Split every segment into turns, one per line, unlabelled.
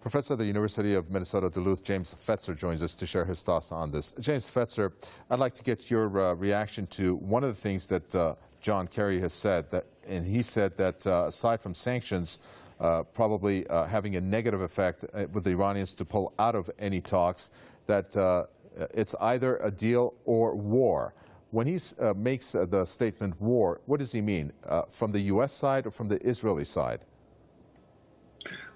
Professor at the University of Minnesota Duluth, James Fetzer, joins us to share his thoughts on this. James Fetzer, I'd like to get your reaction to one of the things that John Kerry has said, and he said that aside from sanctions, probably having a negative effect with the Iranians to pull out of any talks, that it's either a deal or war. When he makes the statement war, what does he mean? From the U.S. side or from the Israeli side?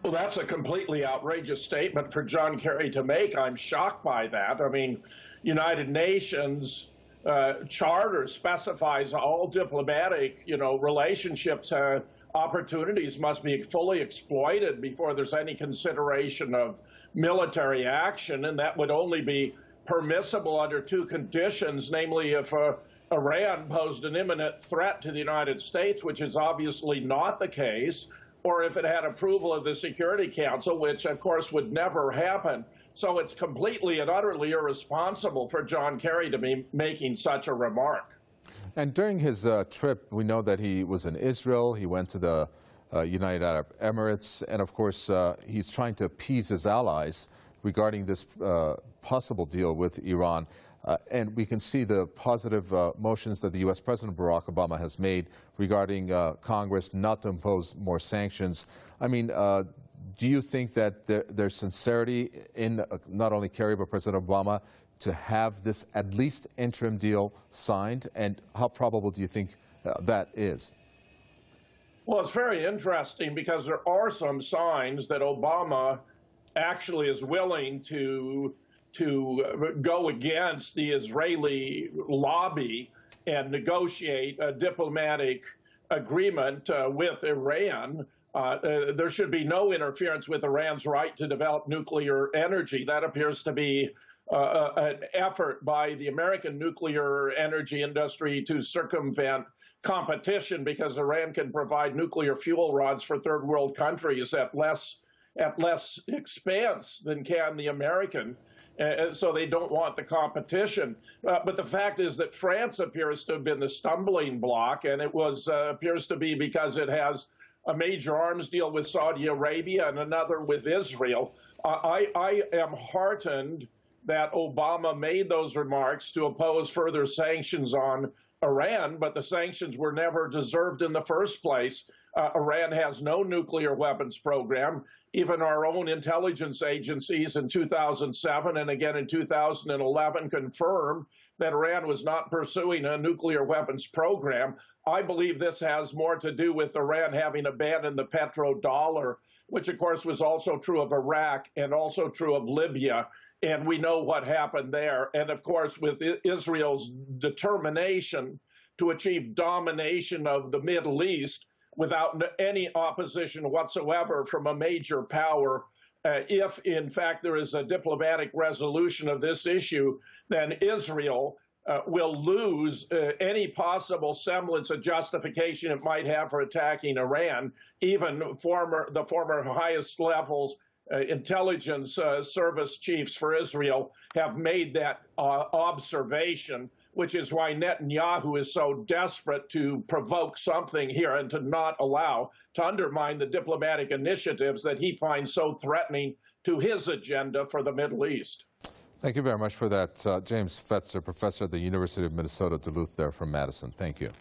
Well, that's a completely outrageous statement for John Kerry to make. I'm shocked by that. I mean, United Nations charter specifies all diplomatic, relationships, opportunities must be fully exploited before there's any consideration of military action, and that would only be permissible under two conditions, namely if Iran posed an imminent threat to the United States, which is obviously not the case, or if it had approval of the Security Council, which of course would never happen. So it's completely and utterly irresponsible for John Kerry to be making such a remark.
And during his trip, we know that he was in Israel, he went to the United Arab Emirates, and of course he's trying to appease his allies regarding this possible deal with Iran. And we can see the positive motions that the U.S. President Barack Obama has made regarding Congress not to impose more sanctions. I mean, do you think that there's sincerity in not only Kerry but President Obama to have this at least interim deal signed? And how probable do you think that is?
Well, it's very interesting because there are some signs that Obama actually is willing to go against the Israeli lobby and negotiate a diplomatic agreement with Iran. There should be no interference with Iran's right to develop nuclear energy. That appears to be an effort by the American nuclear energy industry to circumvent competition because Iran can provide nuclear fuel rods for third world countries at less expense than can the American. So they don't want the competition. But the fact is that France appears to have been the stumbling block, and it appears to be because it has a major arms deal with Saudi Arabia and another with Israel. I am heartened that Obama made those remarks to oppose further sanctions on Iran, but the sanctions were never deserved in the first place. Iran has no nuclear weapons program. Even our own intelligence agencies in 2007 and again in 2011 confirmed that Iran was not pursuing a nuclear weapons program. I believe this has more to do with Iran having abandoned the petrodollar, which of course was also true of Iraq and also true of Libya. And we know what happened there. And of course, with Israel's determination to achieve domination of the Middle East without any opposition whatsoever from a major power, if in fact there is a diplomatic resolution of this issue, then Israel will lose any possible semblance of justification it might have for attacking Iran. Even the former highest levels intelligence service chiefs for Israel have made that observation, which is why Netanyahu is so desperate to provoke something here and to not allow, to undermine the diplomatic initiatives that he finds so threatening to his agenda for the Middle East.
Thank you very much for that, James Fetzer, professor at the University of Minnesota Duluth there from Madison. Thank you.